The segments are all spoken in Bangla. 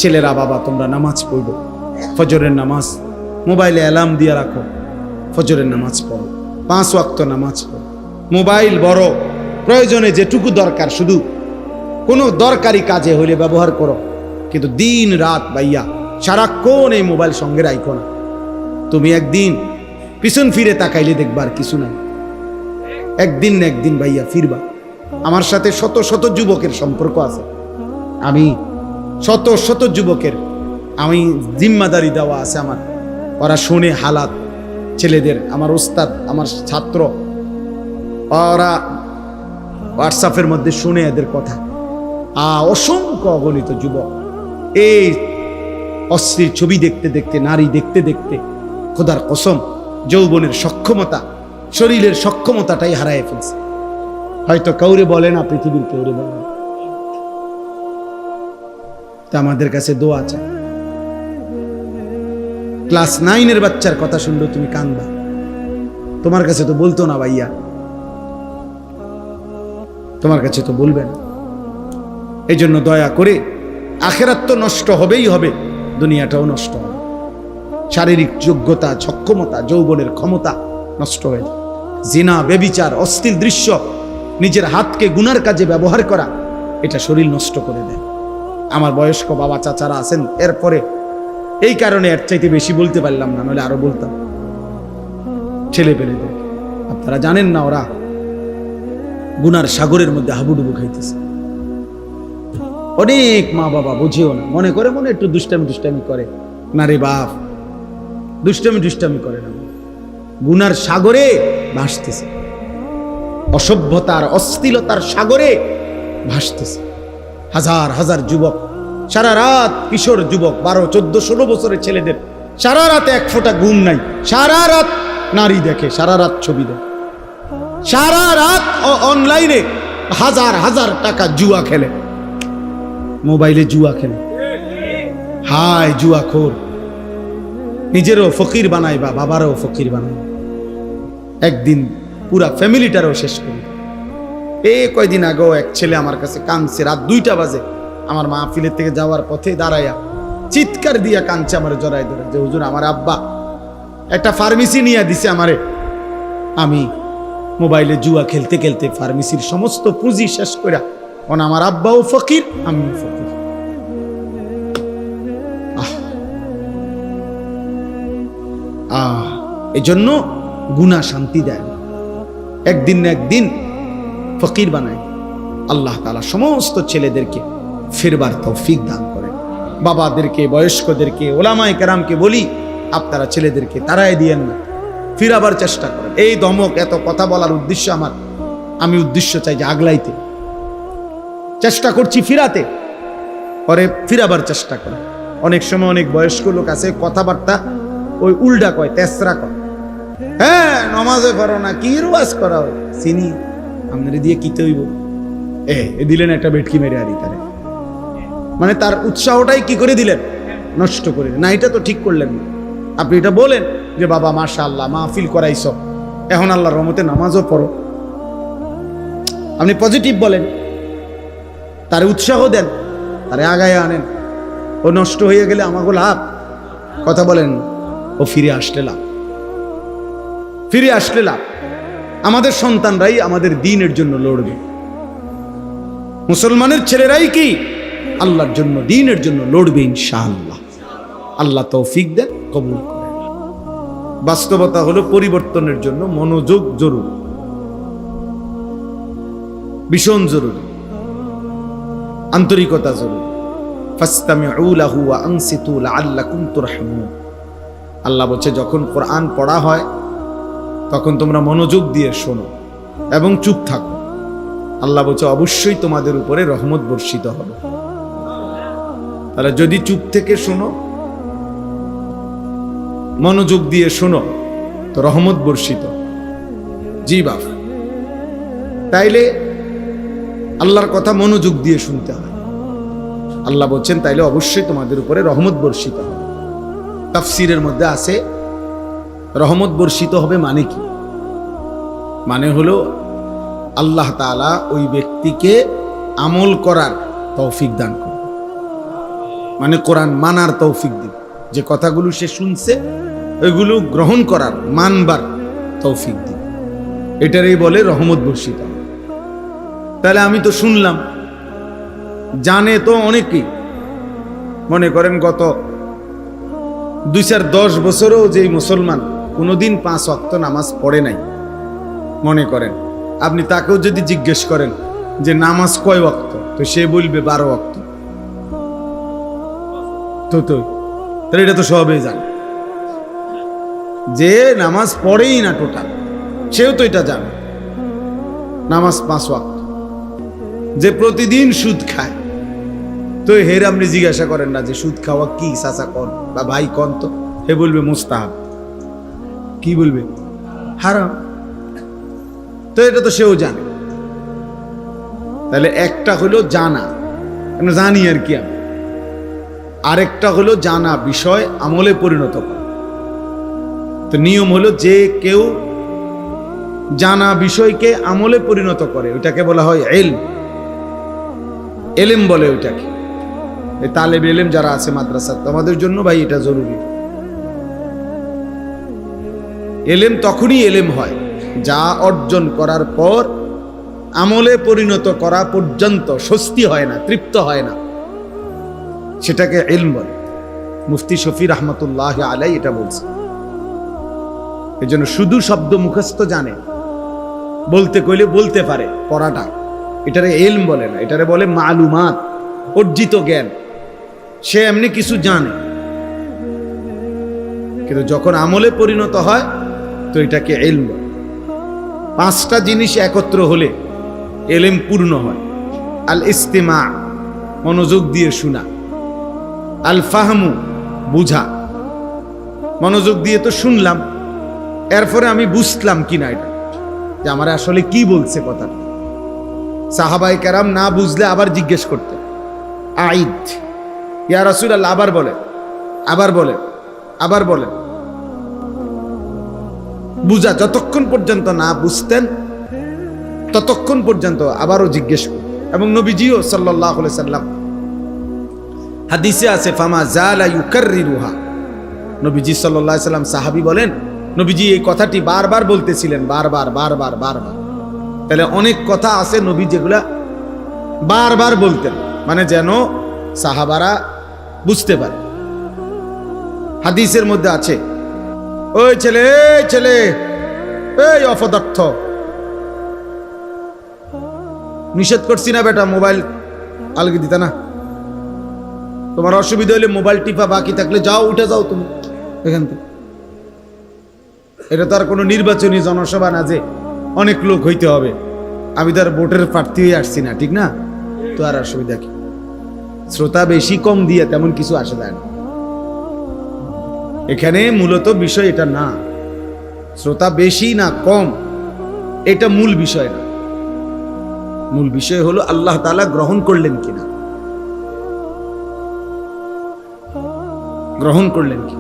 ছেলেরা বাবা তোমরা নামাজ পড়ো, ফজরের নামাজ মোবাইলে অ্যালার্ম দিয়ে রাখো, ফজরের নামাজ পড়ো, 5 ওয়াক্ত নামাজ পড়ো। মোবাইল বড়, প্রয়োজনে যেটুকু দরকার শুধু কোনো দরকারি কাজে হইলে ব্যবহার করো, কিন্তু দিন রাত ভাইয়া সারাক্ষণ এই মোবাইল সঙ্গে রাখো না। তুমি একদিন পিছন ফিরে তাকাইলে দেখবা আর কিছু নাই, একদিন না একদিন ভাইয়া ফিরবা। আমার সাথে শত শত যুবকের সম্পর্ক আছে, আমি শত শত যুবকের আমি জিম্মাদারি দেওয়া আছে আমার, ওরা শুনে হালাত ছেলেদের, আমার ওস্তাদ আমার ছাত্র, ওরা হোয়াটসঅ্যাপের মধ্যে শুনে এদের কথা। অসংখ্য অগণিত যুবক এই অশ্লীল ছবি দেখতে দেখতে, নারী দেখতে দেখতে খোদার কসম যৌবনের সক্ষমতা, শরীরের সক্ষমতাটাই হারায় ফেলছে। হয়তো কাউরে বলে না, পৃথিবীর কাউরে বলে না। তা আমাদের কাছে দোয়া চাই, ক্লাস 9-এর বাচ্চার কথা শুনলে তুমি কাঁদবা, তোমার কাছে তো বলতো না ভাইয়া, তোমার কাছে তো বলবেন। এই জন্য দয়া করে, আখেরাত তো নষ্ট হবেই হবে, দুনিয়াটাও নষ্ট হবে। শারীরিক যোগ্যতা, সক্ষমতা, যৌবনের ক্ষমতা নষ্ট হয়ে যায়। জিনা, বেবিচার, অশ্লীল দৃশ্য, নিজের হাতকে গুনার কাজে ব্যবহার করা, এটা শরীর নষ্ট করে দেয়। আমার বয়স্ক বাবা চাচারা আছেন, এরপরে এই কারণে এর চাইতে বেশি বলতে পারলাম না, নইলে আরো বলতাম। ছেলে পেলেদের আপনারা জানেন না, ওরা গুনার সাগরের মধ্যে হাবুডুবু খাইতেছে। অনেক মা বাবা বুঝেও না, মনে করে মনে একটু দুষ্টামি করে না রে বাপ, দুষ্টামি করে না, গুনার সাগরে ভাসতেছে, অসভ্যতার অশ্লীলতার সাগরে ভাসতেছে। হাজার হাজার যুবক সারা রাত, কিশোর যুবক 12, 14, 16 বছরের ছেলেদের সারা রাতে এক ফোঁটা ঘুম নাই, সারা রাত নারী দেখে, সারা রাত ছবি দেখে, সারা রাত অনলাইনে হাজার হাজার টাকা জুয়া খেলে, মোবাইলে জুয়া খেলে। হায় জুয়াখোর, নিজেরও ফকির বানায় বা বাবারও ফকির বানায়, একদিন পুরা ফ্যামিলিটারও শেষ করি। কয়দিন আগেও এক ছেলে আমার কাছে কাঁদছে, রাত 2টা বাজে, আমার মাহফিলের থেকে যাওয়ার পথে দাঁড়াইয়া চিৎকার দিয়া কাঁদছে, আমার জড়াই ধরে যে হুজুর আমার আব্বা একটা ফার্মেসি নিয়ে দিছে আমারে, আমি মোবাইলে জুয়া খেলতে খেলতে ফার্মেসির সমস্ত পুঁজি শেষ করে, কারণ আমার আব্বাও ফকির, আমিও ফকির। এই জন্য গুনাহ শান্তি দেয় না, একদিন না একদিন ফকির বানায়। আল্লাহ তাআলা সমস্ত ছেলেদেরকে ফিরবার তৌফিক দান করেন। বাবাদেরকে, বয়স্কদেরকে, ওলামায়ে কেরামকে বলি, আপনারা ছেলেদেরকে তাড়ায় দিয়েন না, ফিরাবার চেষ্টা করেন। এই ধমক, এত কথা বলার উদ্দেশ্য আমার, আমি উদ্দেশ্য চাই যে আগলাইতে, চেষ্টা করছি ফিরাতে, পরে ফিরাবার চেষ্টা করেন। অনেক সময় অনেক বয়স্ক লোক আছে, কথাবার্তা ওই উল্টা কয়, তেসরা কয়, হ্যাঁ নমাজে পারো না, কি রোয়াজ করা হয়, চিনি আপনার দিয়ে কি তৈব, দিলেন একটা বেটকি মেরে আরি তারে, মানে তার উৎসাহটাই কি করে দিলেন, নষ্ট করে না। এটা তো ঠিক করলেন না। আপনি এটা বলেন যে বাবা মাশাআল্লাহ মাহফিল করাইছ, এখন আল্লাহর রহমতে নামাজও পড়ো, আপনি পজিটিভ বলেন, তারে উৎসাহ দেন, তারে আগায় আনেন। ও নষ্ট হয়ে গেলে আমাকে লাভ, কথা বলেন, ও ফিরে আসলে লাভ, ফিরে আসলে লাভ। আমাদের সন্তানরাই আমাদের দ্বীনের জন্য লড়বে, মুসলমানের ছেলেরাই কি আল্লাহর জন্য, দ্বীনের জন্য লড়বে ইনশাআল্লাহ। আল্লাহ তৌফিক দেন, কবুল করেন। বাস্তবতা হলো পরিবর্তনের জন্য মনোযোগ জরুরি, ভীষণ জরুরি, আন্তরিকতা জরুরি। ফাসতামিউ লাহু ওয়া আনসিতু লাআল্লাকুম তুরহামুন। আল্লাহ বলছে যখন কোরআন পড়া হয় তখন তোমরা মনোযোগ দিয়ে শোনো এবং চুপ থাকো। আল্লাহ বলছে অবশ্যই তোমাদের উপরে রহমত বর্ষিত হবে। তাহলে যদি চুপ থেকে শোনো, মনোযোগ দিয়ে শোনো, তো রহমত বর্ষিত। জি বাপ, তাইলে আল্লাহর কথা মনোযোগ দিয়ে শুনতে হয়। আল্লাহ বলছেন তাইলে অবশ্যই তোমাদের উপরে রহমত বর্ষিত হবে। তাফসীরের মধ্যে আছে রহমত বর্ষিত হবে মানে কি? মানে হলো আল্লাহ তাআলা ওই ব্যক্তিকে আমল করার তৌফিক দান করবে। মানে কোরআন মানার তৌফিক দিন, যে কথাগুলো সে শুনছে ওইগুলো গ্রহণ করার মানবার তৌফিক দিন, এটারই বলে রহমত বর্ষিত। তাহলে আমি তো শুনলাম, জানে তো অনেকেই, মনে করেন গত 2-10 বছরও যেই মুসলমান কোনোদিন 5 ওয়াক্ত নামাজ পড়ে নাই, মনে করেন আপনি তাকেও যদি জিজ্ঞেস করেন যে নামাজ কয় ওয়াক্ত, তো সে বলবে 12 ওয়াক্ত। তো তাহলে এটা তো সবাই জানে যে নামাজ পড়েই না টোটাল, সেও তো এটা জানে নামাজ 5 ওয়াক্ত। যে প্রতিদিন সুদ খায়, তো হের আপনি জিজ্ঞাসা করেন না যে সুদ খাওয়া কি চাচা কন বা ভাই কন, তো হে বলবে মুস্তাহাব। কি বলবে? হারাম। তো এটা তো সেও জানে। তাহলে একটা হলো জানা, জানি আর কি আমি, আরেকটা হলো জানা বিষয় আমলে পরিণত করা। তো নিয়ম হলো যে কেউ জানা বিষয়কে আমলে পরিণত করে ওইটাকে বলা হয় এলেম বলে ওইটাকে। এই তালেব এলেম যারা আছে মাদ্রাসা, তোমাদের জন্য ভাই এটা জরুরি। এলেম তখনই এলেম হয় যা অর্জন করার পর আমলে পরিণত করা পর্যন্ত স্বস্তি হয় না, তৃপ্ত হয় না, সেটাকে ইলম বলে। মুফতি শফি রহমতুল্লাহ আলাই এটা বলছে। এই জন্য শুধু শব্দ মুখস্থ জানে, বলতে কইলে বলতে পারে, পড়াটা, এটারে ইলম বলে না, এটারে বলে মালুমাত, অর্জিত জ্ঞান। সে এমনি কিছু জানে, কিন্তু যখন আমলে পরিণত হয় তো এটাকে ইলম বলে। 5টা জিনিস একত্র হলে ইলম পূর্ণ হয়। আল ইস্তিমা, মনোযোগ দিয়ে শোনা। আল ফাহমু, বুঝা, মনোযোগ দিয়ে তো শুনলাম, এরপরে আমি বুঝলাম কিনা এটা, যে আমার আসলে কি বলছে কথাটা। সাহাবায়ে কেরাম না বুঝলে আবার জিজ্ঞেস করতে, আইদ ইয়া রাসূলুল্লাহ, আবার বলে, আবার বলে, আবার বলে। বুঝা, যতক্ষণ পর্যন্ত না বুঝতেন ততক্ষণ পর্যন্ত আবারও জিজ্ঞেস করতেন। এবং নবীজিও সাল্লাল্লাহু আলাইহি সাল্লাম, হাদিসে আছে, ফামা জালা ইউকাররিরুহা, নবীজি সাল্লাল্লাহু আলাইহি সাল্লাম, সাহাবী বলেন নবীজি এই কথাটি বারবার বলতেছিলেন, বারবার বারবার বারবার। তাহলে অনেক কথা আছে নবী যেগুলা বারবার বলতেন, মানে যেন সাহাবারা বুঝতে পারে। হাদিসের মধ্যে আছে, ওই ছেলে, এই ছেলে, এই অপদার্থ, নিষেধ করছি না বেটা মোবাইল আলগি দিতা না, তোমার অসুবিধা হলে মোবাইল টিপা বাকি থাকলে যাও, উঠে যাও তুমি এখান থেকে। এটা তো আর কোনো নির্বাচনী জনসভা না যে অনেক লোক হইতে হবে, আমি তো আর ভোটের প্রার্থী হয়ে আসছি না, ঠিক না? তো আর অসুবিধা কি? শ্রোতা বেশি কম দিয়ে তেমন কিছু আসে যায় না। এখানে মূলত বিষয় এটা না, শ্রোতা বেশি না কম এটা মূল বিষয় না। মূল বিষয় হলো আল্লাহ তাআলা গ্রহণ করলেন কিনা, গ্রহণ করলেন কি।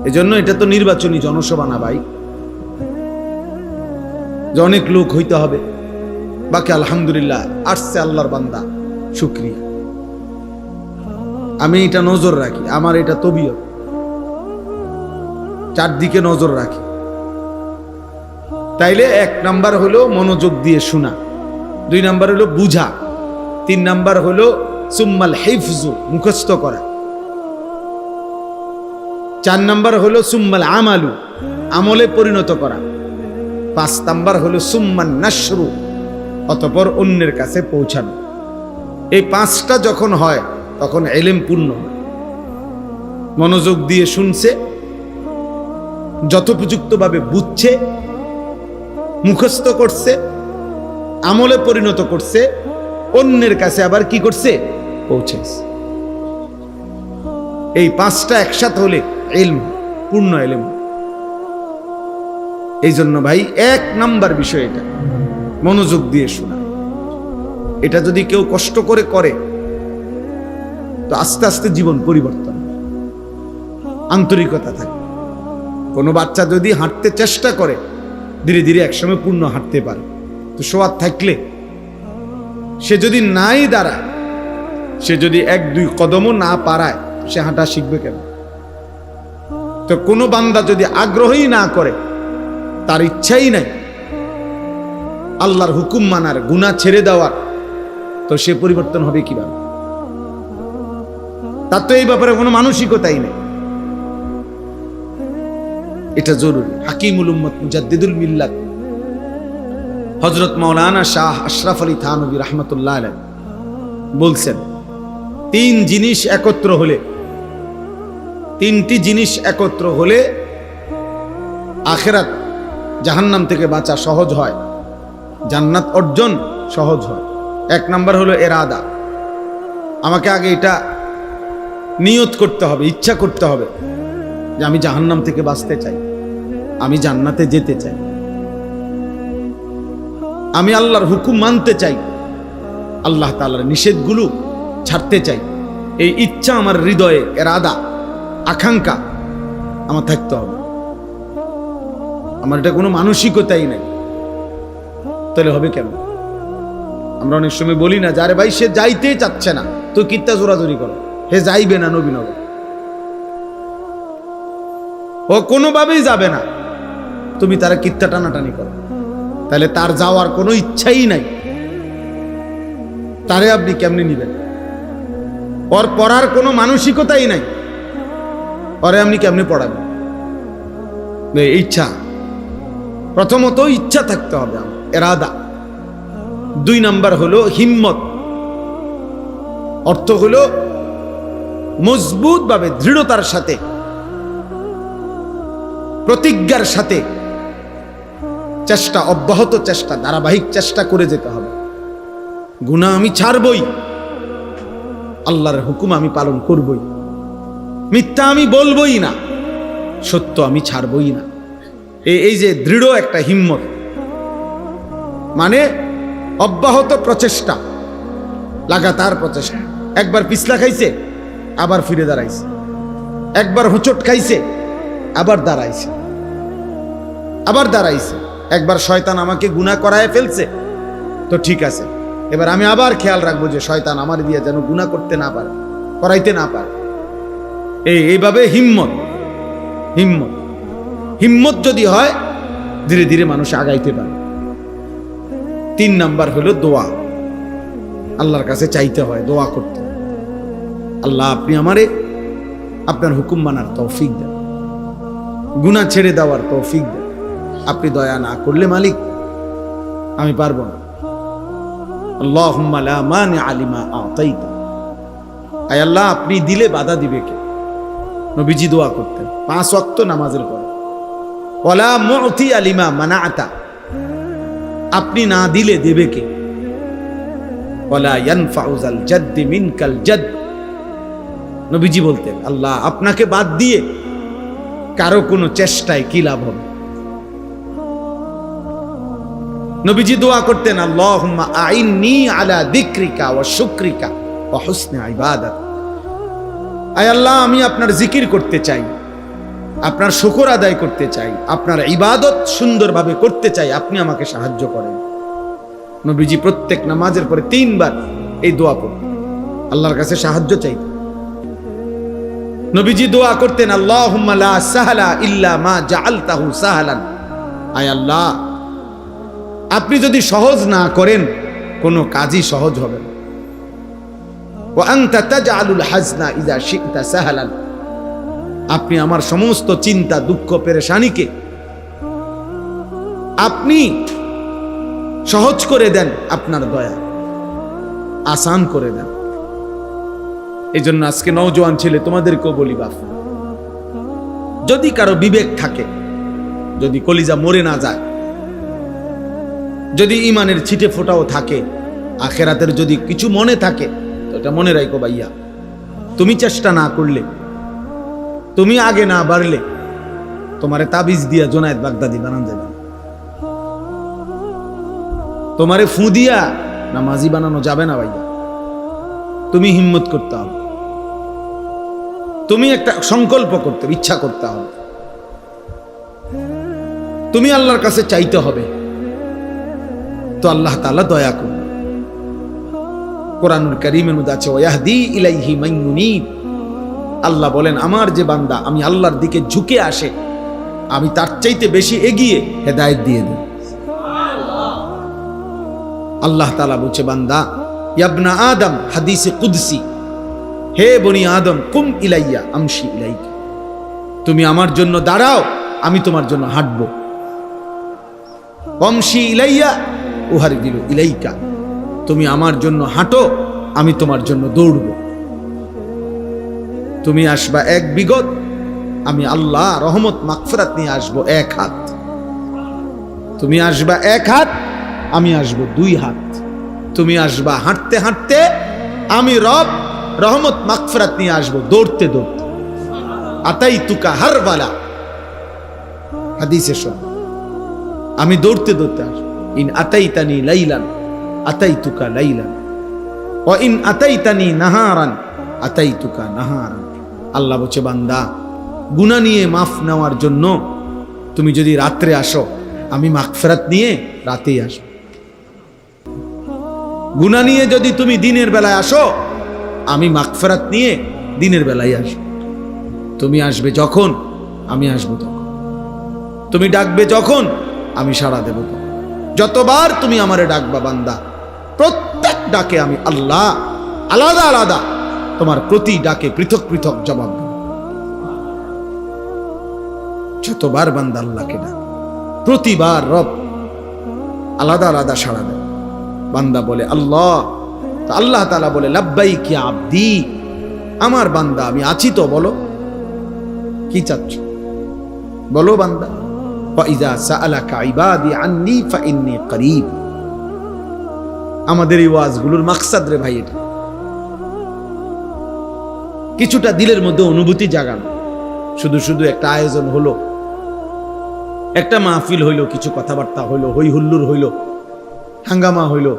এজন্য এটা তো নির্বাচনী জনসভা না ভাই, যে অনেক লোক হইতে হবে। বাকি আলহামদুলিল্লাহ আসছে আল্লাহর বান্দা, শুকরিয়া। আমি এটা নজর রাখি, আমার এটা তবিয়ত, চারদিকে নজর রাখি। তাইলে 1 নাম্বার হলো মনোযোগ দিয়ে শোনা, 2 নাম্বার হলো বুঝা, 3 নাম্বার হলো সুম্মাল হিফজু, মুখস্থ করা, 4 নাম্বার হলো সুম্মাল আমালু, আমলে পরিণত করা, 5 নাম্বার হলো সুম্মান নাশরু, অতঃপর অন্যের কাছে পৌঁছানো। এই 5টা যখন হয় তখন ইলম পূর্ণ হয়। মনোযোগ দিয়ে শুনছে, যথোপযুক্তভাবে বুঝছে, মুখস্থ করছে, আমলে পরিণত করছে, অন্যের কাছে আবার কি করছে? পৌঁছেছে। এই 5টা একসাথে হলে ইলম, পূর্ণ ইলম। এই জন্য ভাই 1 নাম্বার বিষয় এটা, মনোযোগ দিয়ে শোনা। এটা যদি কেউ কষ্ট করে করে তো আস্তে আস্তে জীবন পরিবর্তন, আন্তরিকতা থাকে। কোনো বাচ্চা যদি হাঁটতে চেষ্টা করে ধীরে ধীরে একসময় পূর্ণ হাঁটতে পারে। তো সোয়াদ থাকলে সে যদি নাই দাঁড়ায় সে যদি 1-2 কদমও না পারায় সে হাঁটা শিখবে কেন? তো কোনো বান্দা যদি আগ্রহই না করে, তার ইচ্ছাই নাই আল্লাহর হুকুম মানার, গুনাহ ছেড়ে দেওয়ার, তো সে পরিবর্তন হবে কিভাবে? তার তো এই ব্যাপারে কোনো মানসিকতাই নেই। এটা জরুরি। হাকিমুল উম্মত মুজাদ্দিদুল মিল্লাত হযরত মাওলানা শাহ আশরাফ আলী থানভী রাহমাতুল্লাহ আলাইহি বলছেন, 3 জিনিস একত্র হলে, 3টি জিনিস একত্র হলে আখিরাত জাহান্নাম থেকে বাঁচা সহজ হয়, জান্নাত অর্জন সহজ হয়। 1 নাম্বার হলো ইরাদা। আমাকে আগে এটা নিয়ত করতে হবে, ইচ্ছা করতে হবে যে আমি জাহান্নাম থেকে বাঁচতে চাই, আমি জান্নাতে যেতে চাই, আমি আল্লাহর হুকুম মানতে চাই, আল্লাহ তাআলার নিষেধগুলো ছাড়তে চাই। এই ইচ্ছা আমার হৃদয়ে, ইরাদা, আকাঙ্ক্ষা আমার থাকতে হবে। আমার এটা কোনো মানসিকতাই নাই, তাহলে হবে কেন? আমরা অনেক সময় বলি না, যারে ভাই সে যাইতেই চাচ্ছে না, তো কিত্তা জোরাজোরি করো, হে যাইবে না নবীনগর, ও কোনোভাবেই যাবে না, তুমি তারা কিত্তা টানাটানি করো, তাহলে তার যাওয়ার কোনো ইচ্ছাই নাই, তারে আপনি কেমনি নিবেন? ওর পড়ার কোনো মানসিকতাই নাই, ওরে আপনি কেমনি পড়াবেন? ইচ্ছা, প্রথমত ইচ্ছা থাকতে হবে, ইরাদা। 2 নাম্বার হলো হিম্মত। অর্থ হলো মজবুত ভাবে, দৃঢ়তার সাথে, প্রতিজ্ঞার সাথে চেষ্টা, অব্যাহত চেষ্টা, ধারাবাহিক চেষ্টা করে যেতে হবে। গুনাহ আমি ছাড়বই, আল্লাহর হুকুম আমি পালন করবই, মিথ্যা আমি বলবই না, সত্য আমি ছাড়বই না। এই যে দৃঢ় একটা হিম্মত, মানে অব্যাহত প্রচেষ্টা, লাগাতার প্রচেষ্টা। একবার পিছলা খাইছে, আবার ফিরে দাঁড়াইছে, একবার হোঁচট খাইছে, আবার দাঁড়াইছে, আবার দাঁড়াইছে। একবার শয়তান আমাকে গুনাহ করায় ফেলছে, তো ঠিক আছে, এবার আমি আবার খেয়াল রাখবো যে শয়তান আমার দিয়ে যেন গুনাহ করতে না পারে, করাইতে না পারে। এইভাবে হিম্মত, হিম্মত, হিম্মত যদি হয়, ধীরে ধীরে মানুষ আগাইতে পারে। 3 নাম্বার হলো দোয়া। আল্লাহর কাছে চাইতে হয়, দোয়া করতে হয়, আল্লাহ আপনি আমারে আপনার হুকুম মানার তৌফিক দেন, গুনাহ ছেড়ে দেওয়ার তৌফিক দেন। আপনি দয়া না করলে মালিক আমি পারবো না। আল্লাহুম্মা লা মানিআ লিমা আ'তাইতা, আয় আল্লাহ আপনি দিলে বাধা দিবে কে? নবীজি দোয়া করতেন 5 ওয়াক্ত নামাজের পরে, ওয়ালা মু'তিয়া লিমা মানা'তা, আপনি না দিলে দেবে কে? ওয়ালা ইয়ানফা'ু যাল জাদ্দি মিনকাল জাদ, নবীজি বলতেন আল্লাহ আপনাকে বাদ দিয়ে কারো কোনো চেষ্টায় কি লাভ হবে? নবীজি দোয়া করতেন আল্লাহুম্মা আইন্নি আলা যিকরিকা ওয়া শুকরিকা ওয়া হুসনি ইবাদাত, আয় আল্লাহ আমি আপনার জিকির করতে চাই, আপনার শুকর আদায় করতে চাই, আপনার ইবাদত সুন্দরভাবে করতে চাই, আপনি আমাকে সাহায্য করেন। নবীজি প্রত্যেক নামাজের পরে 3 বার এই দোয়া পড়তেন, আল্লাহর কাছে সাহায্য চাইতেন। নবীজি দোয়া করতেন আল্লাহুম্মা লা সাহলা ইল্লা মা জাআলতাহু সাহলান, আয় আল্লাহ আপনি যদি সহজ না করেন কোনো কাজই সহজ হবে না। ওয়া আনতা তাজআলুল হাজনা ইযা শি'তা সাহলান, আপনি আমার সমস্ত চিন্তা, দুঃখ, পেরেশানিকে আপনি সহজ করে দেন, আপনার দয়া আসান করে দেন। এই জন্য আজকে নওজোয়ান ছেলে তোমাদেরকেও বলি, বাপ যদি কারো বিবেক থাকে, যদি কলিজা মরে না যায়, যদি ইমানের ছিটে ফোটাও থাকে, আখেরাতের যদি কিছু মনে থাকে, তো এটা মনে রাখো ভাইয়া, তুমি চেষ্টা না করলে, তুমি আগে না বাড়লে, তোমারে তাবিজ দিয়া জোনায়েদ বাগদাদি বানান যাবে, তোমারে ফু দিয়া নামাজি বানানো যাবে না ভাইয়া। তুমি হিম্মত করতে হবে, তুমি একটা সংকল্প করতে হবে, ইচ্ছা করতে হবে, তুমি আল্লাহর কাছে চাইতে হবে, তো আল্লাহ তাআলা দয়া করবে। কোরআনুল কারীমের মধ্যে আছে ওয়াহদি ইলাইহি মান ইউনীব। আল্লাহ বলেন আমার যে বান্দা আমি আল্লাহর দিকে ঝুঁকে আসে আমি তার চাইতে বেশি এগিয়ে হেদায়েত দিয়ে দিই। আল্লাহ তাআলা বলছে বান্দা ইবনা আদম, হাদিসে কুদসি, হে বনি আদম কুম ইলাইয়া আমশি ইলাইকা, তুমি আমার জন্য দাঁড়াও আমি তোমার জন্য হাঁটবো। আমশি ইলাইয়া উহারজিলু ইলাইকা, তুমি আমার জন্য হাঁটো আমি তোমার জন্য দৌড়ব। তুমি আসবা এক বিগত, আমি আল্লাহ রহমত মাগফিরাত নিয়ে আসবো এক হাত। তুমি আসবা এক হাত, আমি আসবো দুই হাত। তুমি আসবা হাঁটতে হাঁটতে, আমি রব রহমত মাগফিরাত নিয়ে আসবো দৌড়তে দৌড়তে। আতাইতুকা হারওয়ালা, হাদিসে শোন, আমি দৌড়তে দৌড়তে আসবো। ইন আতাইতানি লাইলান আতাইতুকা লাইলান ওয়া ইন আতাইতানি নাহারান আতাইতুকা নাহারান। আল্লাহ বলছে বান্দা গুনাহ নিয়ে মাফ নেওয়ার জন্য তুমি যদি রাত্রে আসো আমি মাগফিরাত নিয়ে রাতেই আসবো। গুনাহ নিয়ে যদি তুমি দিনের বেলায় আসো আমি মাগফিরাত নিয়ে দিনের বেলায় আসবো। তুমি আসবে যখন আমি আসবো তখন, তুমি ডাকবে যখন আমি সাড়া দেব তখন। যতবার তুমি আমারে ডাকবা বান্দা, প্রত্যেক ডাকে আমি আল্লাহ আলাদা আলাদা তোমার প্রতি ডাকে পৃথক পৃথক জবাব দেব। যতবার বান্দা আল্লাহকে ডাক, প্রতিবার রব আলাদা আলাদা সাড়া দেয়। বান্দা বলে আল্লাহ, আল্লাহ তাআলা বলে লাব্বাইক ইয়া আবদি, আমার বান্দা আমি আছি তো, বলো কি চাচ্ছ বলো বান্দা। ফাইযা সাআলাকা ইবাদি আন্নী ফাইন্নী করিব। আমাদের এই ওয়াজগুলোর মাকসাদ রে ভাই এটা, কিছুটা দিলের মধ্যে অনুভূতি জাগানো। শুধু শুধু একটা আয়োজন হলো, একটা মাহফিল হইলো, কিছু কথাবার্তা হইলো, হই হুল্লুর হইলো, হাঙ্গামা হইলো,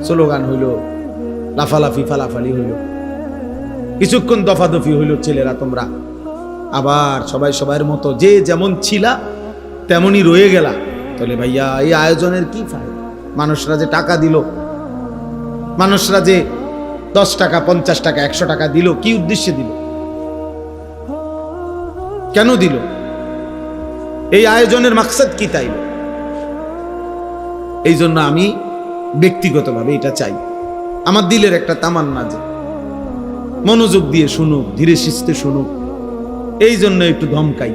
স্লোগান হইলো, লাফালাফি ফালাফালি হইলো, কিছুক্ষণ দফাদফি হইলো, ছেলেরা তোমরা আবার সবাই সবার মতো যে যেমন ছিলা তেমনই রয়ে গেলা, তাহলে ভাইয়া এই আয়োজনের কি ফায়দা? মানুষরা যে টাকা দিল, মানুষরা যে 10 টাকা 50 টাকা 100 টাকা দিল, কি উদ্দেশ্যে দিল? কেন দিল? এই আয়োজনের মাকসাদ কি তাইল? এই জন্য আমি ব্যক্তিগতভাবে এটা চাই, আমার দিলের একটা তামান্না যে মনোযোগ দিয়ে শুনুক, ধীরে সুস্থে শুনুক, এই জন্য একটু ধমকাই।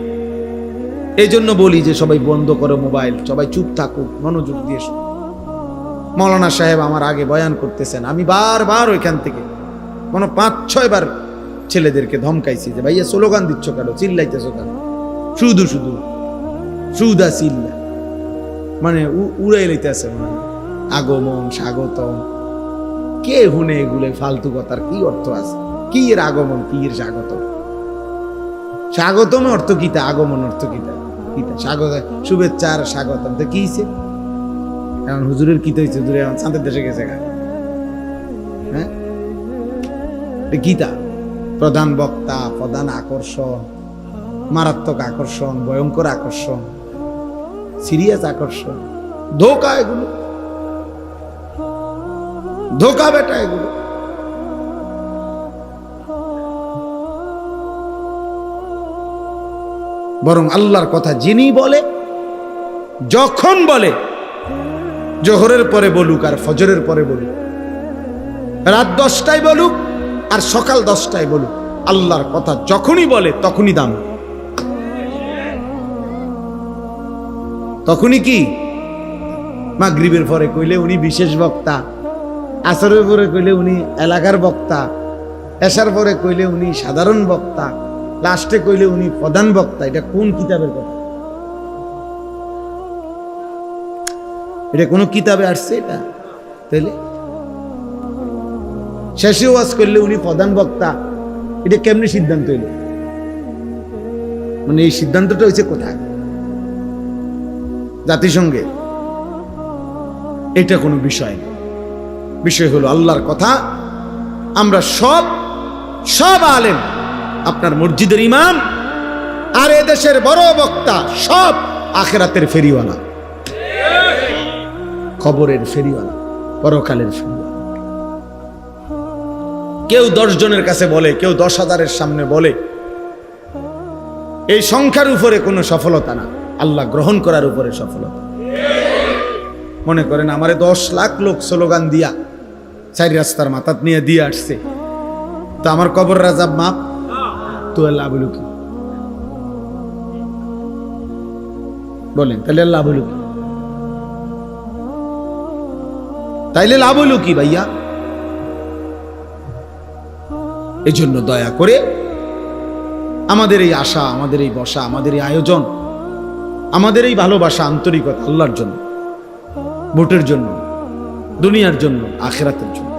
এই জন্য বলি যে সবাই বন্ধ করো মোবাইল, সবাই চুপ থাকুক, মনোযোগ দিয়ে শুনুক। মৌলানা সাহেব আমার আগে বয়ান করতেছেন, আমি বারবার ওইখান থেকে কোনো 5-6 বার ছেলেদেরকে ধমকাইছি যে ভাইয়া স্লোগান দিচ্ছ কেন, চিল্লাইতেছো কেন, শুধু শুধু সুদা চিল্লা, মানে উড়াই লইতেছে, মানে আগমন স্বাগতম, কে হুনে এগুলো ফালতু কথার কি অর্থ আছে? কি এর আগমন, কি এর স্বাগতম? স্বাগতম অর্থ কিতা, আগমন অর্থ কিতা? কিতা স্বাগত, শুভেচ্ছা আর স্বাগতম তো কি হইছে? এখন হুজুরের কি হয়েছে? হুজুরে এখন চাঁদের দেশে গেছে গা, হ্যাঁ? গীতা প্রধান বক্তা, প্রধান আকর্ষণ, মারাত্মক আকর্ষণ, ভয়ঙ্কর আকর্ষণ, সিরিয়াস আকর্ষণ, ধোকা, এগুলো ধোকা বেটা, এগুলো বরং আল্লাহর কথা যিনি বলে, যখন বলে, জোহরের পরে বলুক আর ফজরের পরে বলুক, রাত 10টায় বলুক আর সকাল 10টায় বলুক, আল্লাহর কথা যখনই বলে তখনই দাম, তখনই কি? মাগরিবের পরে কইলে উনি বিশেষ বক্তা, আসরের পরে কইলে উনি এলাকার বক্তা, এশার পরে কইলে উনি সাধারণ বক্তা, লাস্টে কইলে উনি প্রধান বক্তা। এটা কোন কিতাবের কথা? এটা কোন কিতাবে আসছে? এটা তাহলে শেষে ওয়াজ করলে উনি প্রধান বক্তা, এটা কেমনি সিদ্ধান্ত হইল? মানে এই সিদ্ধান্তটা হয়েছে কোথায়? জাতিসংঘে? এটা কোনো বিষয় না। বিষয় হলো আল্লাহর কথা। আমরা সব আলেম, আপনার মসজিদের ইমাম আর এদেশের বড় বক্তা, সব আখিরাতের ফেরিওয়ালা, কবরের ফেরিওয়ালা, পরকালের ফেরিওয়ালা। কেউ 10 জনের কাছে বলে, কেউ 10,000-এর সামনে বলে। এই সংখ্যার উপরে কোনো সফলতা না, আল্লাহ গ্রহণ করার উপরে সফলতা। মনে করেন আমারে 10 লাখ লোক স্লোগান দিয়া 4 রাস্তার মাথাত নিয়ে দিয়ে আসছে, তো আমার কবর রাজাব মাপ তো আল্লাহ বলুক কি? বলেন তাহলে আল্লাহ বলুক কি? তাইলে লাভ হলো কি ভাইয়া? এই জন্য দয়া করে আমাদের এই আশা, আমাদের এই বসা, আমাদের এই আয়োজন, আমাদের এই ভালোবাসা, আন্তরিকতা আল্লাহর জন্য, ভোটের জন্য, দুনিয়ার জন্য, আখিরাতের জন্য।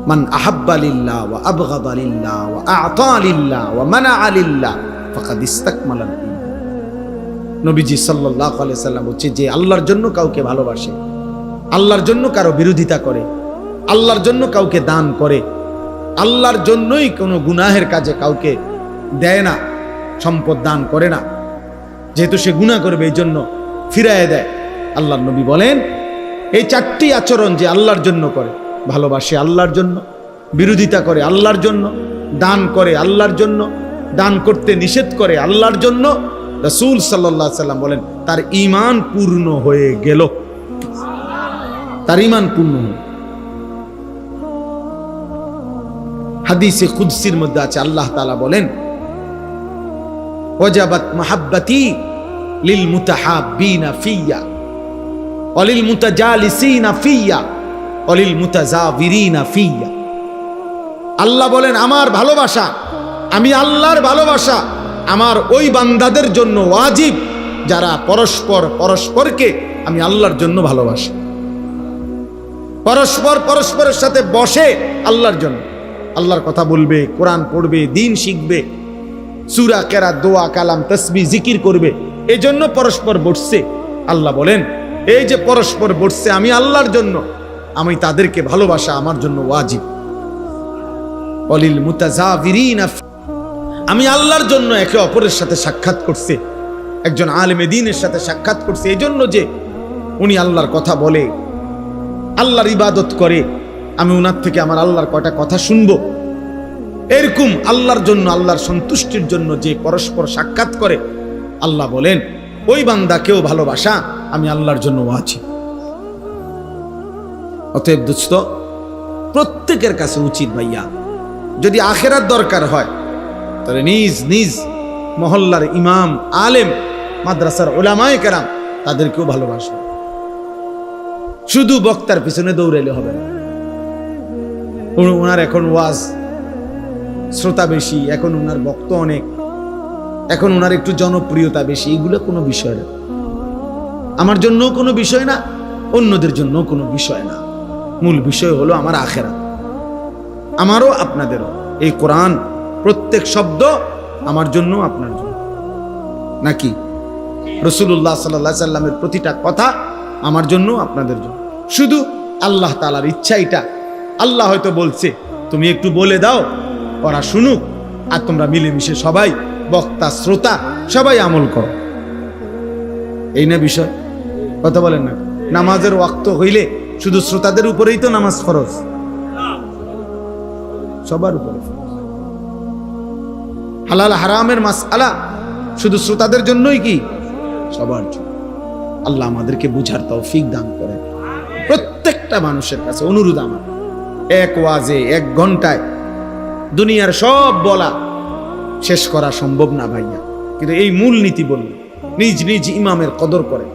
মান আহাব্বা লিল্লাহ ওয়া আবগাদা লিল্লাহ ওয়া আ'তা লিল্লাহ ওয়া মানা'a লিল্লাহ ফাকাদ ইসতাকমালাল ঈমান। নবীজি সাল্লাল্লাহু আলাইহি সাল্লাম বলেছে, যে আল্লাহর জন্য কাউকে ভালোবাসে, আল্লাহর জন্য কারো বিরোধিতা করে, আল্লাহর জন্য কাউকে দান করে, আল্লাহর জন্যই কোনো গুনাহের কাজে কাউকে দেয় না, সম্পদ দান করে না, যেহেতু সে গুনাহ করবে এই জন্য ফিরায় দেয়। আল্লাহর নবী বলেন, এই 4টি আচরণ যে আল্লাহর জন্য করে, ভালোবাসে আল্লাহর জন্য, বিরোধিতা করে আল্লাহর জন্য, দান করে আল্লাহর জন্য, দান করতে নিষেধ করে আল্লাহর জন্য, রাসূল সাল্লাল্লাহু আলাইহি সাল্লাম বলেন তার ঈমান পূর্ণ হয়ে গেল, তার ঈমান পূর্ণ হল। হাদিসে কুদসির মধ্যে আছে, আল্লাহ তাআলা বলেন, ওয়াজাবাত মাহাব্বাতি লিল মুতাহাব্বিনা ফিয়া ওয়া লিল মুতাজালিসিনা ফিয়া ওয়া লিল মুতাজাবিরিনা ফিয়া। আল্লাহ বলেন, আমার ভালোবাসা, আমি আল্লাহর ভালোবাসা আমার ওই বান্দাদের জন্য ওয়াজিব যারা পরস্পরকে আমি আল্লাহর জন্য ভালোবাসি, পরস্পরের সাথে বসে আল্লাহর জন্য, আল্লাহর কথা বলবে, কোরআন পড়বে, দ্বীন শিখবে, সূরা কেরাত, দোয়া, কালাম, তাসবিহ, জিকির করবে, এই জন্য পরস্পর বসছে। আল্লাহ বলেন, এই যে পরস্পর বসছে আমি আল্লাহর জন্য, আমি তাদেরকে ভালোবাসা আমার জন্য ওয়াজিব। ওয়ালিল মুতাজাবিরিনা, আমি আল্লাহর জন্য একে অপরের সাথে সাক্ষাৎ করছে, একজন আলেমে দ্বীনের সাথে সাক্ষাৎ করছে এই জন্য যে উনি আল্লাহর কথা বলে, আল্লাহর ইবাদত করে, আমি ওনার থেকে আমার আল্লাহর কয়টা কথা শুনবো। এরকম আল্লাহর জন্য, আল্লাহর সন্তুষ্টির জন্য যে পরস্পর সাক্ষাৎ করে, আল্লাহ বলেন ওই বান্দাকেও ভালোবাসা আমি আল্লাহর জন্য ওয়াজিব। অতএব দোস্ত, প্রত্যেকের কাছে উচিত ভাইয়া, যদি আখিরাত দরকার হয় তাহলে নিজ নিজ মহল্লার ইমাম, আলেম, মাদ্রাসার উলামায়ে কেরাম তাদেরকেও ভালোবাসবে। শুধু বক্তার পিছনে দৌড়াইলে হবে না। ওনার এখন ওয়াজ শ্রোতা বেশি, এখন ওনার বক্ত অনেক, এখন ওনার একটু জনপ্রিয়তা বেশি, এগুলো কোনো বিষয় না, আমার জন্যও কোনো বিষয় না, অন্যদের জন্য কোনো বিষয় না। মূল বিষয় হলো আমার আখিরাত, আমারও আপনাদেরও। এই কোরআন প্রত্যেক শব্দ আমার জন্য, আপনার জন্য, নাকি রাসূলুল্লাহ সাল্লাল্লাহু আলাইহি সাল্লামের প্রতিটা কথা আমার জন্য, আপনাদের জন্য। শুধু আল্লাহ তাআলার ইচ্ছা এটা, আল্লাহ হয়তো বলছে তুমি একটু বলে দাও, ওরা শুনুক, আর তোমরা মিলেমিশে সবাই, বক্তা শ্রোতা সবাই আমল করো, এই না বিষয়? কথা বলেন না? নামাজের ওয়াক্ত হইলে শুধু শ্রোতাদের উপরেই তো নামাজ ফরজ, সবার উপরে ফরজ। হালাল হারামের মাসআলা শুধু শ্রোতাদের জন্যই কি? সবার জন্য। আল্লাহ আমাদেরকে বুঝার তৌফিক দান করেন। প্রত্যেকটা মানুষের কাছে অনুরোধ আমার, এক ওয়াজে 1 ঘন্টায় দুনিয়ার সব বলা শেষ করা সম্ভব না ভাইয়া, কিন্তু এই মূল নীতি বলল, নিজ নিজ ইমামের কদর করে,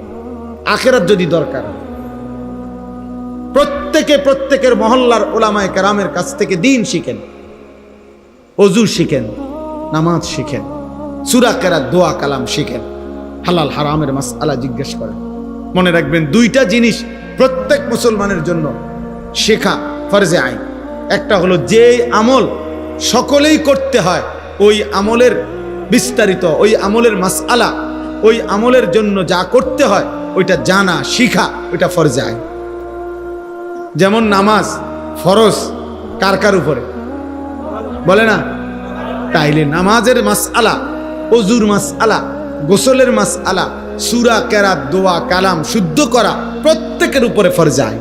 আখিরাত যদি দরকার হয় প্রত্যেকের মহল্লার উলামায়ে কেরামের কাছ থেকে দ্বীন শিখেন, ওযু শিখেন, নামাজ শিখেন, সূরা কেরাত, দোয়া, কালাম শিখেন, হালাল হারামের মাসআলা জিজ্ঞেস করেন। মনে রাখবেন 2টা জিনিস প্রত্যেক মুসলমানের জন্য শেখা ফরজে আইন। একটা হলো যে আমল সকলেই করতে হয়, ওই আমলের বিস্তারিত, ওই আমলের মাসআলা, ওই আমলের জন্য যা করতে হয় ওইটা জানা, শিখা, ওইটা ফরজে আইন। যেমন নামাজ ফরজ কার কার উপরে বলে না? তাইলে নামাজের মাসআলা, ওযুর মাসআলা, গোসলের মাসআলা, সূরা কেরাত, দোয়া, কালাম শুদ্ধ করা প্রত্যেকের উপরে ফরজ আইন।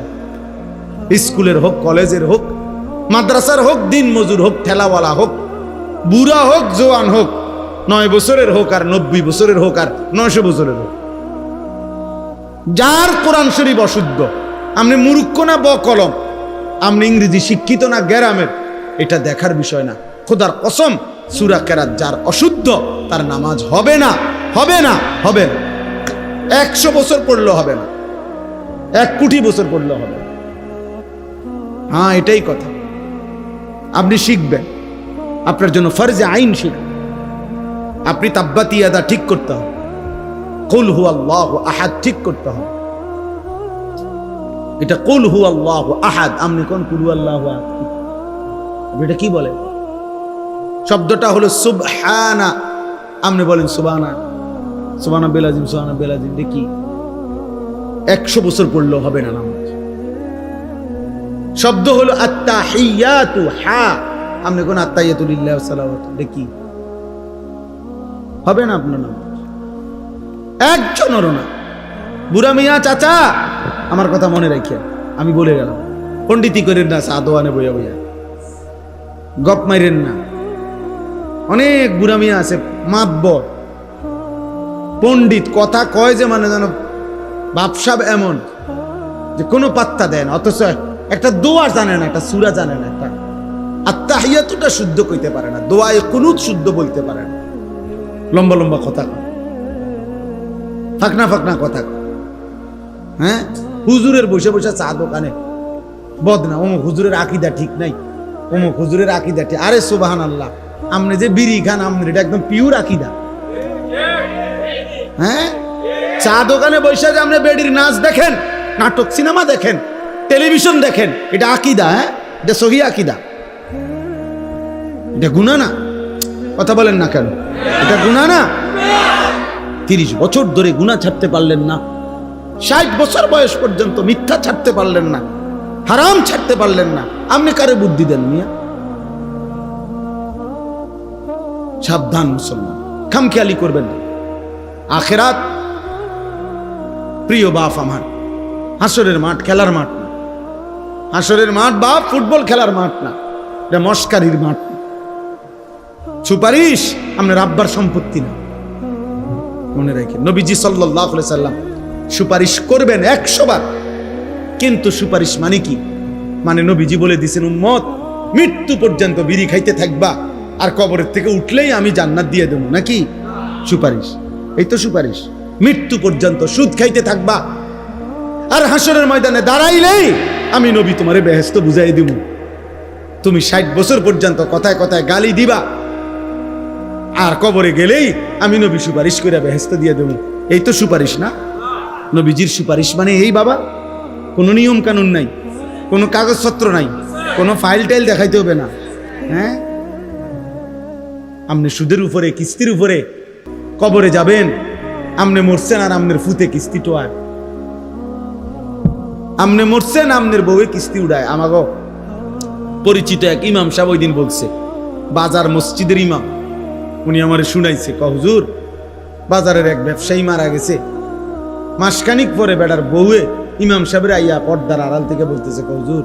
স্কুলের হোক, কলেজের হোক, মাদ্রাসার হোক, দিন মজুর হোক, ঠেলাওয়ালা হোক, বুড়া হোক, জোয়ান হোক, 9 বছরের হোক আর 90 বছরের হোক আর 900 বছরের হোক, যার কোরআন শরীফ অশুদ্ধ, আপনি মূর্খ না বকলম, আপনি ইংরেজি শিক্ষিত না গ্রামের, এটা দেখার বিষয় না। খোদার কসম, সূরা কেরাত যার অশুদ্ধ তার নামাজ হবে না, হবে না, হবে না। 100 বছর পড়লেও হবে না, 1 কোটি বছর পড়লেও হবে না। হ্যাঁ, এটাই কথা। আপনি শিখবেন, আপনার জন্য ফরজে আইন শিখবেন। আপনি তাব্বাত ইয়াদা ঠিক করতে হবে, কুল হুয়াল্লাহু আহাদ ঠিক করতে হবে। এটা কুল হুয়াল্লাহু আহাদ, আপনি কোন কুল হুয়াল্লাহু আহাদ, এটা কি বলে? শব্দটা হলো সুবহানা, আপনি বলেন সুবহানা, সুবহানা বেলাজিম, সুবহানা বেলাজিম, দেখি 100 বছর পড়লেও হবে না নামাজ। শব্দ হলো আত্তাহিয়াতু, হা, আপনি কোন আত্তাহিয়াতু লিল্লাহি ওয়া সালাওয়াতু, দেখি হবে না আপনার নামাজ। একজনেরও না। বুড়া মিয়া চাচা, আমার কথা মনে রাখিয়া, আমি বলে গেলাম, পণ্ডিতি করেন না, সাদোয়ানে বইয়া বইয়া গপ মাইরেন না। অনেক বুড়া মিয়া আছে, মাতবর পণ্ডিত, কথা কয় যে মানে যেন বাপসাব, এমন যে কোনো পাত্তা দেয় না, অথচ একটা দোয়া জানে না, একটা সূরা জানে না, একটা আত্তাহিয়াতুটা শুদ্ধ কইতে পারে না, দোয়ায়ে কুনুত শুদ্ধ বলতে পারে না, লম্বা লম্বা কথা কয়, ফাকনা ফাকনা কথা কয়। হ্যাঁ, হুজুরের বসে বসে চা দোকানে বদনা, অমুক হুজুরের আকীদা ঠিক নাই, অমুক হুজুরের আকীদা ঠিক। আরে সুবহানাল্লাহ, আপনি যে বিড়ি খান, আপনার এটা একদম পিওর আকীদা। হ্যাঁ, চা দোকানে বসে যে আপনি বেডির নাচ দেখেন, নাটক সিনেমা দেখেন, টেলিভিশন দেখেন, এটা আকীদা? হ্যাঁ, এটা সহি আকীদা? এটা গুনাহ না? কথা বলেন না কেন? এটা গুনাহ না? 30 বছর ধরে গুনাহ ছাড়তে পারলেন না, 60 বছর বয়স পর্যন্ত মিথ্যা ছাড়তে পারলেন না, হারাম ছাড়তে পারলেন না, আপনি কারে বুদ্ধি দেন মিয়া? সাবধান মুসলমান, খামখেয়ালি করবেন না। আখিরাত, প্রিয় বাপ আমার, হাসরের মাঠ খেলার মাঠ না। হাসরের মাঠ বাপ ফুটবল খেলার মাঠ না, এটা মস্কারির মাঠ না। সুপারিশ আপনার আব্বার সম্পত্তি না, মনে রাখেন। নবীজি সাল্লাল্লাহু আলাইহি সাল্লাম সুপারিশ করবেন 100 বার, কিন্তু সুপারিশ মানে কি? মানে নবীজি বলে দিয়েছেন, উম্মত মৃত্যু পর্যন্ত বিড়ি খাইতে থাকবা, আর কবরের থেকে উঠলেই আমি জান্নাত দিয়ে দেবো, নাকি? সুপারিশ, এই তো সুপারিশ। মৃত্যু পর্যন্ত সুদ খাইতে থাকবা, আর হাসরের ময়দানে দাঁড়াইলেই আমি নবী তোমারে বেহেশত বুঝাই দিব। তুমি 60 বছর পর্যন্ত কথায় কথায় গালি দিবা, আর কবরে গেলেই আমি নবী সুপারিশ করে বেহেশত দিয়ে দেবো। এই তো সুপারিশ না? নবীজির সুপারিশ মানে এই বাবা, কোনো নিয়ম কানুন নাই, কোনো কাগজপত্র নাই, কোনো ফাইল টাইল দেখাইতে হবে না। হ্যাঁ, আপনি সুদের উপরে, কিস্তির উপরে কবরে যাবেন, আপনি মরছেন আর আপনার ফুতে কিস্তি টোয়ায়, আপনি মরছেন আপনার বউয়ে কিস্তি উড়ায়। আমাগো পরিচিত এক ইমাম সাহেব ওই দিন বলছে, বাজার মসজিদের ইমাম, উনি আমার শুনাইছে, হুজুর বাজারের এক ব্যবসায়ী মারা গেছে, মাসখানিক পরে বেটার বউয়ে ইমাম সাহেবের আইয়া পর্দার আড়াল থেকে বলতেছে, হুজুর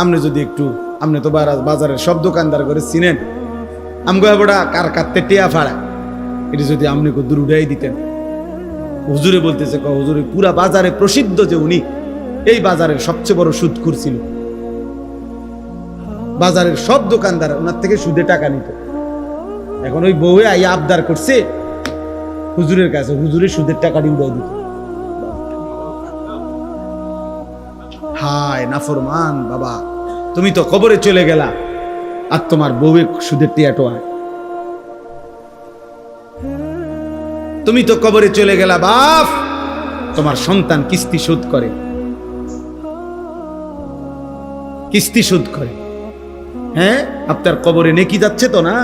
আপনি যদি একটু, আপনি তো বাজারের সব দোকানদার করে চিনেন, আমগো বড়া কার কাটতে টেয়া ফাড়া, এটা যদি আপনি দূর উড়াই দিতেন। হুজুরে বলতেছে, হুজুর পুরা বাজারে প্রসিদ্ধ যে উনি এই বাজারের সবচেয়ে বড় সুদখোর ছিল, বাজারের সব দোকানদার ওনার থেকে সুদে টাকা নিত। এখন ওই বউয়ে আইয়া আবদার করছে হুজুরের কাছে, হুজুরের সুদের টাকাটি উড়াই দিত। হায় নাফরমান বাবা, তুমি তো কবরে চলে গেলা আর তোমার বউয়ে সুদের টিয়াটো হয়। তুমি তো কবরে চলে গেলা বাপ, তোমার সন্তান কিস্তি শোধ করে, কিস্তি শোধ করে। হ্যাঁ, আপনার কবরে নেকি যাচ্ছে তো না?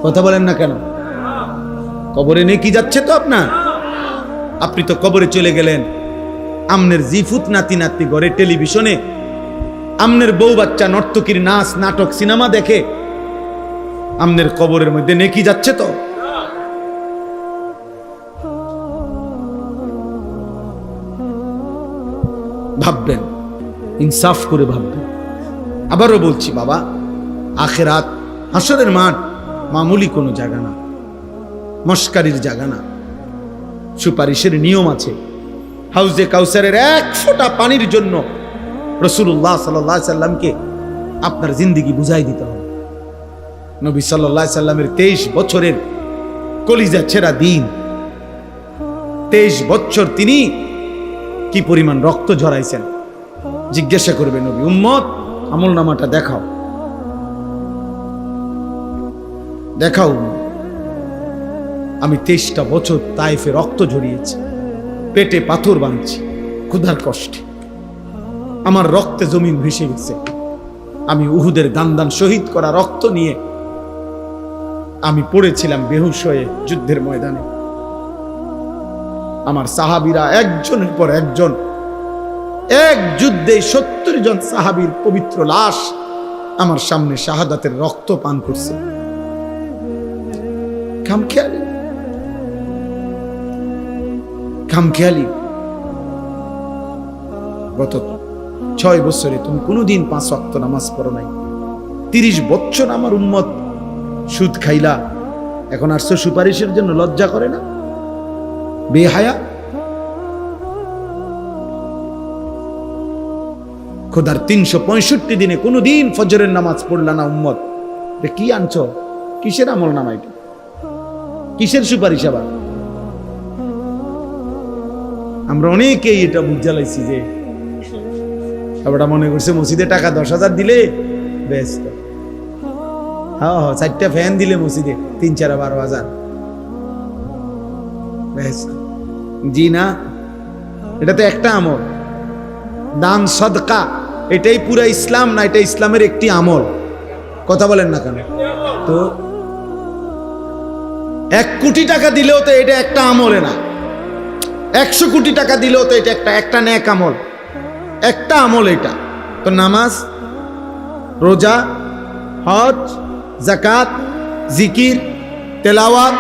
কথা বলেন না কেন? কবরে নেকি যাচ্ছে তো আপনার? আপনি তো কবরে চলে গেলেন, আমনের জিফুত নাতি নাতি ঘরে টেলিভিশনে আমনের বউ বাচ্চা নর্তকীর নাচ নাটক সিনেমা দেখে, আমনের কবরের মধ্যে নেকি যাচ্ছে তো? ভাববেন, ইনসাফ করে ভাববেন। আবারও বলছি বাবা, আখিরাত হাসরের মাঠ মামুলি কোনো জায়গা না, মস্কারির জায়গা না। সুপারিশের নিয়ম আছে। হাউজে কাউসারের এক ফোঁটা পানির জন্য রাসূলুল্লাহ সাল্লাল্লাহু আলাইহি সাল্লামকে আপনার জিন্দেগি বুঝাই দিতে হবে। নবী সাল্লাল্লাহু আলাইহি সাল্লামের 23 বছরের কলিজা ছেঁড়া দিন, 23 বছর তিনি কি পরিমাণ রক্ত ঝরাইছেন জিজ্ঞাসা করবে নবী, উম্মত আমলনামাটা দেখাও দেখাও। আমি 23টা বছর তায়েফে রক্ত ঝরিয়েছি, পেটে পাথর বাঁধছি, ক্ষুধার কষ্টে আমার রক্তে জমিন ভেসে গেছে। আমি উহুদের দান শহীদ করা রক্ত নিয়ে আমি পড়েছিলাম বেহুশ হয়ে যুদ্ধের ময়দানে। আমার সাহাবীরা একজনের পর একজন, এক যুদ্ধে 70 জন সাহাবীর পবিত্র লাশ আমার সামনে শাহাদাতের রক্ত পান করছে। খামখেয়ালি। গত 6 বছরে তুমি কোনোদিন 5 ওয়াক্ত নামাজ পড়ো নাই। 30 বছর আমার উম্মত সুদ খাইলা, এখন আসছো সুপারিশের জন্য? লজ্জা করে না? বেহায়া। খোদার 365 দিনে কোনোদিন ফজরের নামাজ পড়লা না উম্মত। কি আনছো? কিসের আমল নামা এটা? কিসের সুপারিশ আবার? আমরা অনেকেই এটা বুঝালাইছি যে আমরা মনে করছে মসজিদে টাকা 10,000 দিলে ব্যস্ত। হ্যাঁ 4টা ফ্যান দিলে মসজিদে 3, 4, 12,000 ব্যস্ত। জি না, এটা তো একটা আমল। দান সদকা এটাই পুরা ইসলাম না? এটা ইসলামের একটি আমল। কথা বলেন না কেন? তো 1 কোটি টাকা দিলেও তো এটা একটা আমলে না। 100 কোটি টাকা দিলেও তো এটা একটা নেক আমল, একটা আমল এটা। তো নামাজ, রোজা, হজ, যাকাত, জিকির, তেলাওয়াত,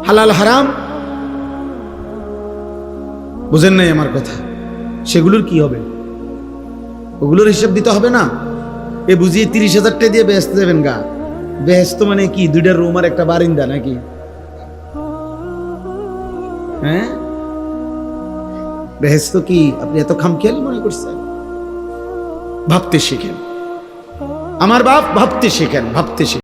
হালাল হারাম, বুঝেন নাই আমার কথা? সেগুলোর কি হবে? ওগুলোর হিসাব দিতে হবে না? এ বুঝিয়ে 30,000 টাকা দিয়ে বেহেশত দেবেন গা? বেহেশত মানে কি? 2টা রুম আর একটা বারিন্দা নাকি? হ্যাঁ, বেহেশত কি আপনি এত খামখেয়ালি মনে করছেন? ভাবতে শিখেন আমার বাপ, ভাবতে শিখেন, ভাবতে শিখেন।